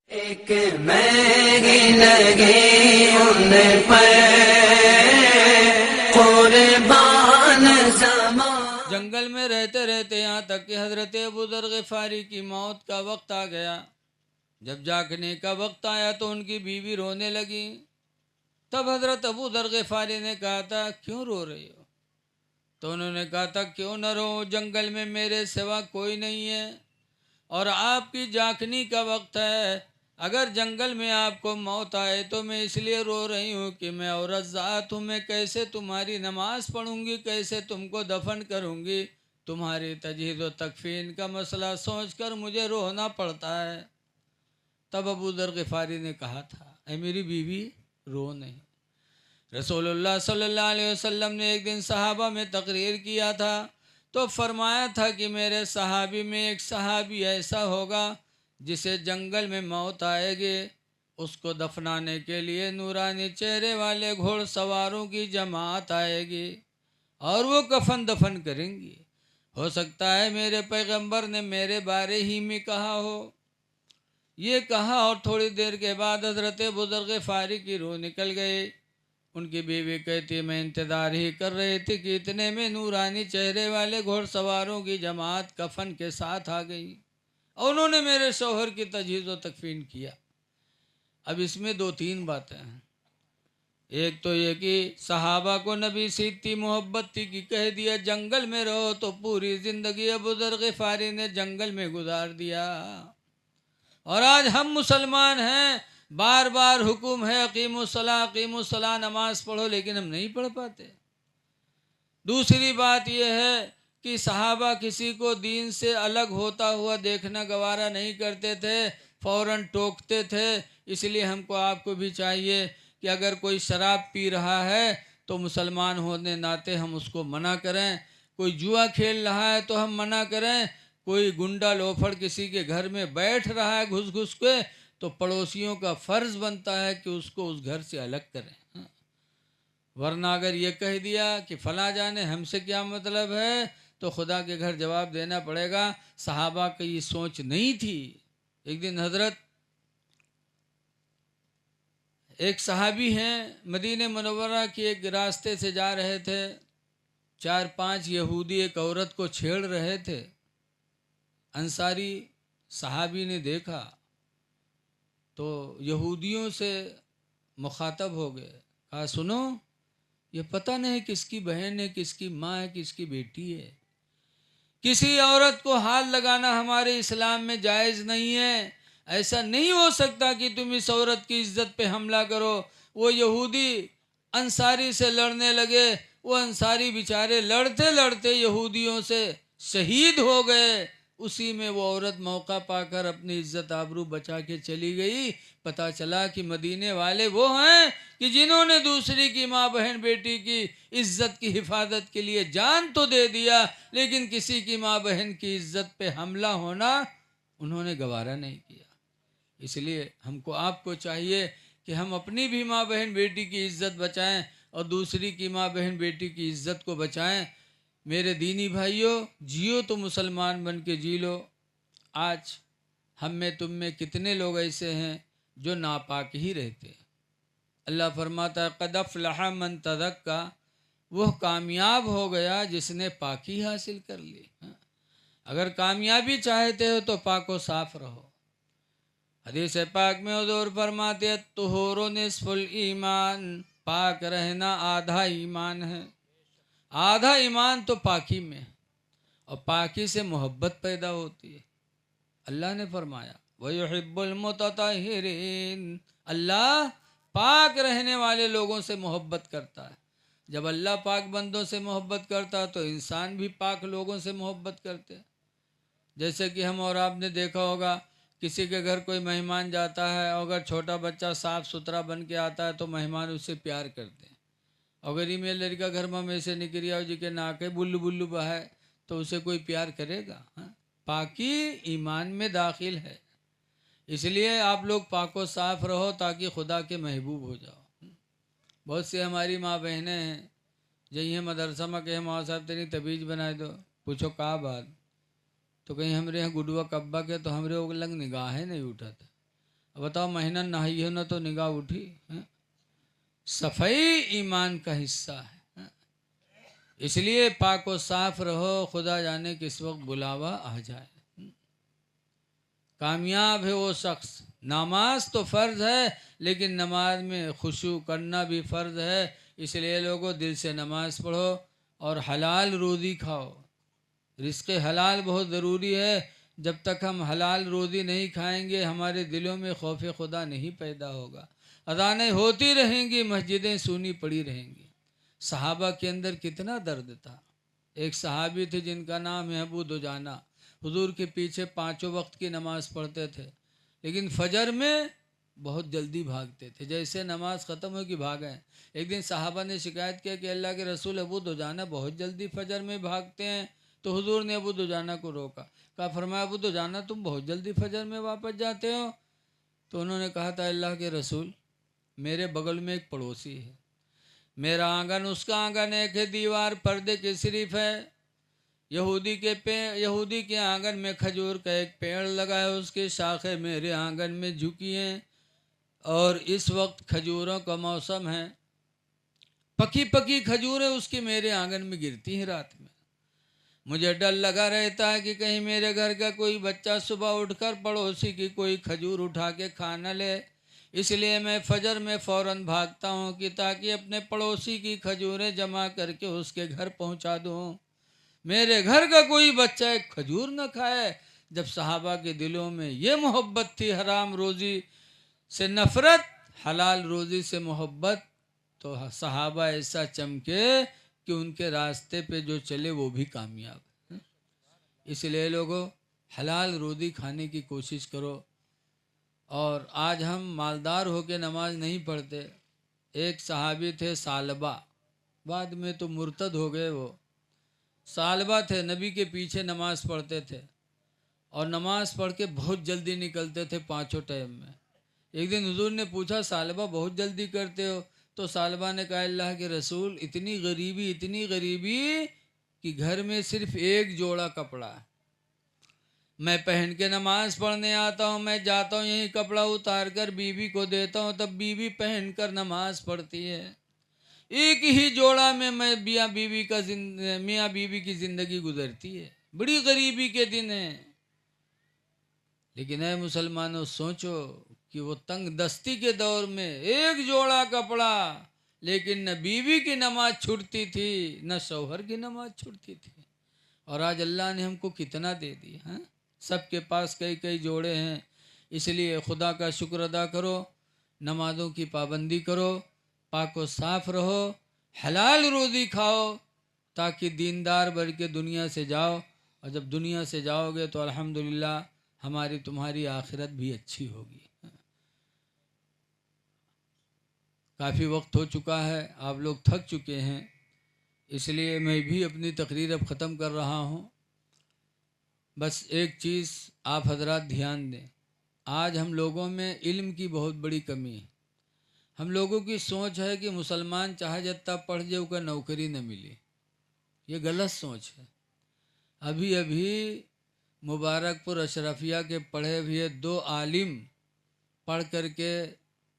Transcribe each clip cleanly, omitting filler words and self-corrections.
एक महंगी लगी उन पर कुर्बान ज़मां। जंगल में रहते रहते यहाँ तक कि हजरत अबू दर ग़िफ़ारी की मौत का वक्त आ गया। जब जागने का वक्त आया तो उनकी बीवी रोने लगी। तब हजरत अबू दर ग़िफ़ारी ने कहा था, क्यों रो रही हो? तो उन्होंने कहा था, क्यों न रो, जंगल में मेरे सिवा कोई नहीं है और आपकी जागने का वक्त है। अगर जंगल में आपको मौत आए तो मैं इसलिए रो रही हूँ कि मैं औरत ज़ात हूँ, मैं कैसे तुम्हारी नमाज पढ़ूंगी, कैसे तुमको दफन करूंगी। तुम्हारी तजहीज़ व तकफीन का मसला सोचकर मुझे रोना पड़ता है। तब अबू दर ग़िफ़ारी ने कहा था, ऐ मेरी बीवी रो नहीं। रसूलुल्लाह सल्लल्लाहु अलैहि वसल्लम ने एक दिन सहाबा में तकरीर किया था तो फरमाया था कि मेरे सहाबी में एक सहाबी ऐसा होगा जिसे जंगल में मौत आएगी, उसको दफनाने के लिए नूरानी चेहरे वाले घोड़सवारों की जमात आएगी और वो कफन दफन करेंगी। हो सकता है मेरे पैगंबर ने मेरे बारे ही में कहा हो। ये कहा और थोड़ी देर के बाद हजरत अबू दर ग़िफ़ारी की रूह निकल गई। उनकी बीवी कहती, मैं इंतज़ार ही कर रही थी कि इतने में नूरानी चेहरे वाले घोड़सवारों की जमात कफन के साथ आ गई और उन्होंने मेरे शौहर की तजहीज़ व तकफीन किया। अब इसमें दो तीन बातें हैं। एक तो ये कि सहाबा को नबी से इतनी मोहब्बत थी कि कह दिया जंगल में रहो, तो पूरी ज़िंदगी अबू दर ग़िफ़ारी ने जंगल में गुजार दिया। और आज हम मुसलमान हैं, बार बार हुक्म है अकीमुस्सलाह नमाज पढ़ो, लेकिन हम नहीं पढ़ पाते। दूसरी बात यह है कि सहाबा किसी को दीन से अलग होता हुआ देखना गवारा नहीं करते थे, फौरन टोकते थे। इसलिए हमको आपको भी चाहिए कि अगर कोई शराब पी रहा है तो मुसलमान होने नाते हम उसको मना करें। कोई जुआ खेल रहा है तो हम मना करें। कोई गुंडा लोफड़ किसी के घर में बैठ रहा है घुस घुस के, तो पड़ोसियों का फ़र्ज़ बनता है कि उसको उस घर से अलग करें। वरना अगर ये कह दिया कि फला जाने हमसे क्या मतलब है, तो खुदा के घर जवाब देना पड़ेगा। सहाबा की ये सोच नहीं थी। एक दिन हजरत एक सहाबी हैं, मदीने मुनव्वरा की एक रास्ते से जा रहे थे। 4-5 यहूदी एक औरत को छेड़ रहे थे। अंसारी सहाबी ने देखा तो यहूदियों से मुखातब हो गए, कहा, सुनो, ये पता नहीं किसकी बहन है, किसकी माँ है, किसकी बेटी है। किसी औरत को हाथ लगाना हमारे इस्लाम में जायज़ नहीं है। ऐसा नहीं हो सकता कि तुम इस औरत की इज्जत पे हमला करो। वो यहूदी अंसारी से लड़ने लगे। वो अंसारी बेचारे लड़ते लड़ते यहूदियों से शहीद हो गए। उसी में वो औरत मौका पाकर अपनी इज्जत आबरू बचा के चली गई। पता चला कि मदीने वाले वो हैं कि जिन्होंने दूसरी की माँ बहन बेटी की इज्जत की हिफाजत के लिए जान तो दे दिया, लेकिन किसी की माँ बहन की इज्जत पे हमला होना उन्होंने गवारा नहीं किया। इसलिए हमको आपको चाहिए कि हम अपनी भी माँ बहन बेटी की इज्जत बचाएं और दूसरी की माँ बहन बेटी की इज्जत को बचाएं। मेरे दीनी भाइयों, जियो तो मुसलमान बन के जी लो। आज हम में तुम में कितने लोग ऐसे हैं जो नापाक ही रहते हैं। अल्लाह फरमाता है, क़द अफ़लह मन तज़क्का, वह कामयाब हो गया जिसने पाकी हासिल कर ली। अगर कामयाबी चाहते हो तो पाको साफ रहो। हदीस पाक में हुज़ूर फरमाते हैं, तुहूरु निस्फुल ईमान, पाक रहना आधा ईमान है। आधा ईमान तो पाकी में है और पाकी से मोहब्बत पैदा होती है। अल्लाह ने फरमाया, वयुहिब्बुल मुतत्तहिरीन, अल्लाह पाक रहने वाले लोगों से मोहब्बत करता है। जब अल्लाह पाक बंदों से मोहब्बत करता है तो इंसान भी पाक लोगों से मोहब्बत करते हैं। जैसे कि हम और आपने देखा होगा, किसी के घर कोई मेहमान जाता है और अगर छोटा बच्चा साफ़ सुथरा बन के आता है तो मेहमान उससे प्यार करते हैं। अगर ये लड़का घर में ऐसे निकलिया जी के नाके बुल्लू बुल्लू बहाए तो उसे कोई प्यार करेगा? पाकी ईमान में दाखिल है। इसलिए आप लोग पाको साफ रहो ताकि खुदा के महबूब हो जाओ। बहुत सी हमारी माँ बहनें हैं, जही मदरसा में कहे माँ साहब तेरी तबीज बना दो, पूछो का बात, तो कहीं हमरे यहाँ गुडुआ कब्बा के तो हमरे वो लंग निगाहें नहीं उठा था। बताओ महीना नहाई हो ना तो निगाह उठी है? सफाई ईमान का हिस्सा है। इसलिए पाक व साफ रहो, खुदा जाने किस वक्त बुलावा आ जाए। कामयाब है वो शख्स, नमाज तो फ़र्ज़ है लेकिन नमाज में खुशू करना भी फ़र्ज़ है। इसलिए लोगों दिल से नमाज पढ़ो और हलाल रोज़ी खाओ। रिज़्क़ हलाल बहुत ज़रूरी है। जब तक हम हलाल रोज़ी नहीं खाएंगे हमारे दिलों में खौफ खुदा नहीं पैदा होगा। अज़ानें होती रहेंगी, मस्जिदें सूनी पड़ी रहेंगी। सहाबा के अंदर कितना दर्द था। एक सहाबी थे जिनका नाम है अबू दुजाना। हुजूर के पीछे पाँचों वक्त की नमाज पढ़ते थे, लेकिन फजर में बहुत जल्दी भागते थे, जैसे नमाज ख़त्म होगी भागें। एक दिन सहाबा ने शिकायत किया कि अल्लाह के रसूल, अबू दुजाना बहुत जल्दी फजर में भागते हैं। तो हुजूर ने अबू दुजाना को रोका, कहा फरमाया अबू दुजाना तुम बहुत जल्दी फजर में वापस जाते हो। तो उन्होंने कहा था अल्लाह के रसूल, मेरे बगल में एक पड़ोसी है, मेरा आंगन उसका आंगन एक है, दीवार पर्दे की सिर्फ है। यहूदी के आंगन में खजूर का एक पेड़ लगा है, उसकी शाखें मेरे आंगन में झुकी हैं और इस वक्त खजूरों का मौसम है। पकी पकी खजूरें उसकी मेरे आंगन में गिरती हैं रात में। मुझे डर लगा रहता है कि कहीं मेरे घर का कोई बच्चा सुबह उठकर पड़ोसी की कोई खजूर उठा के खा न ले। इसलिए मैं फजर में फ़ौरन भागता हूँ कि ताकि अपने पड़ोसी की खजूरें जमा करके उसके घर पहुँचा दूँ, मेरे घर का कोई बच्चा एक खजूर न खाए। जब सहाबा के दिलों में ये मोहब्बत थी, हराम रोज़ी से नफ़रत, हलाल रोज़ी से मोहब्बत, तो सहाबा ऐसा चमके कि उनके रास्ते पे जो चले वो भी कामयाब। इसलिए लोगों हलाल रोज़ी खाने की कोशिश करो। और आज हम मालदार होके नमाज नहीं पढ़ते। एक सहाबी थे सालबा, बाद में तो मुर्तद हो गए वो। सालबा थे, नबी के पीछे नमाज पढ़ते थे और नमाज पढ़ के बहुत जल्दी निकलते थे पाँचों टाइम में। एक दिन हुजूर ने पूछा सालबा बहुत जल्दी करते हो? तो सालबा ने कहा अल्लाह के रसूल, इतनी गरीबी कि घर में सिर्फ एक जोड़ा कपड़ा है, मैं पहन के नमाज पढ़ने आता हूँ, मैं जाता हूँ यही कपड़ा उतार कर बीवी को देता हूँ, तब बीवी पहन कर नमाज पढ़ती है। एक ही जोड़ा में मैं मियाँ बीवी की जिंदगी गुजरती है। बड़ी गरीबी के दिन है। लेकिन ऐ मुसलमानों, सोचो कि वो तंग दस्ती के दौर में एक जोड़ा कपड़ा, लेकिन न बीवी की नमाज छूटती थी न शौहर की नमाज छूटती थी। और आज अल्लाह ने हमको कितना दे दिया है, सबके पास कई कई जोड़े हैं। इसलिए खुदा का शुक्र अदा करो, नमाज़ों की पाबंदी करो, पाक व साफ रहो, हलाल रोज़ी खाओ, ताकि दीनदार बन के दुनिया से जाओ। और जब दुनिया से जाओगे तो अल्हम्दुलिल्लाह हमारी तुम्हारी आखिरत भी अच्छी होगी। काफ़ी वक्त हो चुका है, आप लोग थक चुके हैं, इसलिए मैं भी अपनी तकरीर अब ख़त्म कर रहा हूँ। बस एक चीज़ आप हजरात ध्यान दें, आज हम लोगों में इल्म की बहुत बड़ी कमी है। हम लोगों की सोच है कि मुसलमान चाहे जितना पढ़ जाए उसका नौकरी न मिले, ये गलत सोच है। अभी अभी मुबारकपुर अशरफिया के पढ़े हुए 2 आलिम पढ़ करके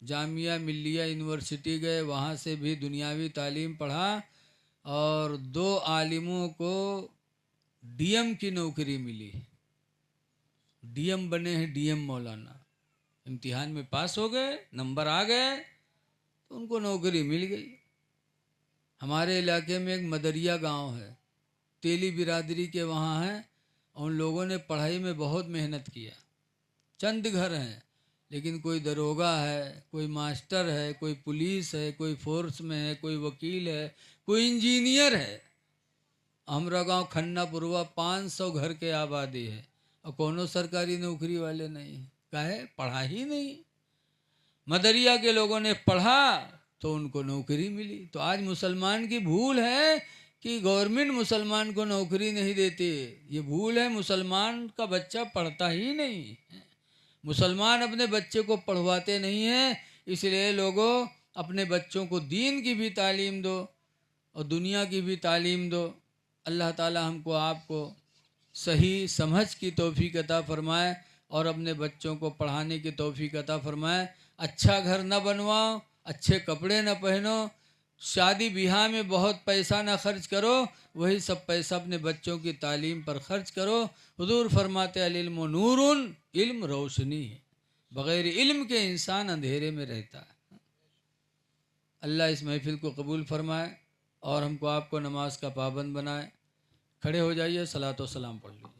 जामिया मिल्लिया यूनिवर्सिटी गए, वहाँ से भी दुनियावी तालीम पढ़ा और 2 आलिमों को डीएम की नौकरी मिली। डीएम बने हैं, डीएम मौलाना। इम्तिहान में पास हो गए, नंबर आ गए तो उनको नौकरी मिल गई। हमारे इलाके में एक मदरिया गांव है, तेली बिरादरी के वहाँ है। उन लोगों ने पढ़ाई में बहुत मेहनत किया। चंद घर हैं, लेकिन कोई दरोगा है, कोई मास्टर है, कोई पुलिस है, कोई फोर्स में है, कोई वकील है, कोई इंजीनियर है। हमारा गांव खन्नापुरवा 500 घर के आबादी है और कोनो सरकारी नौकरी वाले नहीं। काहे? पढ़ा ही नहीं। मदरिया के लोगों ने पढ़ा तो उनको नौकरी मिली। तो आज मुसलमान की भूल है कि गवर्नमेंट मुसलमान को नौकरी नहीं देती। ये भूल है, मुसलमान का बच्चा पढ़ता ही नहीं, मुसलमान अपने बच्चे को पढ़वाते नहीं हैं। इसलिए लोगों अपने बच्चों को दीन की भी तालीम दो और दुनिया की भी तालीम दो। अल्लाह ताला हमको आपको सही समझ की तौफीक अता फरमाए। और अपने बच्चों को पढ़ाने की तौफीक अता फरमाए। अच्छा घर न बनवाओ, अच्छे कपड़े न पहनो, शादी ब्याह में बहुत पैसा न खर्च करो, वही सब पैसा अपने बच्चों की तालीम पर खर्च करो। हुजूर फरमाते अल इल्म नूरुन, इल्म रोशनी है, बग़ैर इल्म के इंसान अंधेरे में रहता है। अल्लाह इस महफिल को कबूल फरमाए और हमको आपको नमाज का पाबंद बनाए। खड़े हो जाइए, सलातो सलाम पढ़ लीजिए।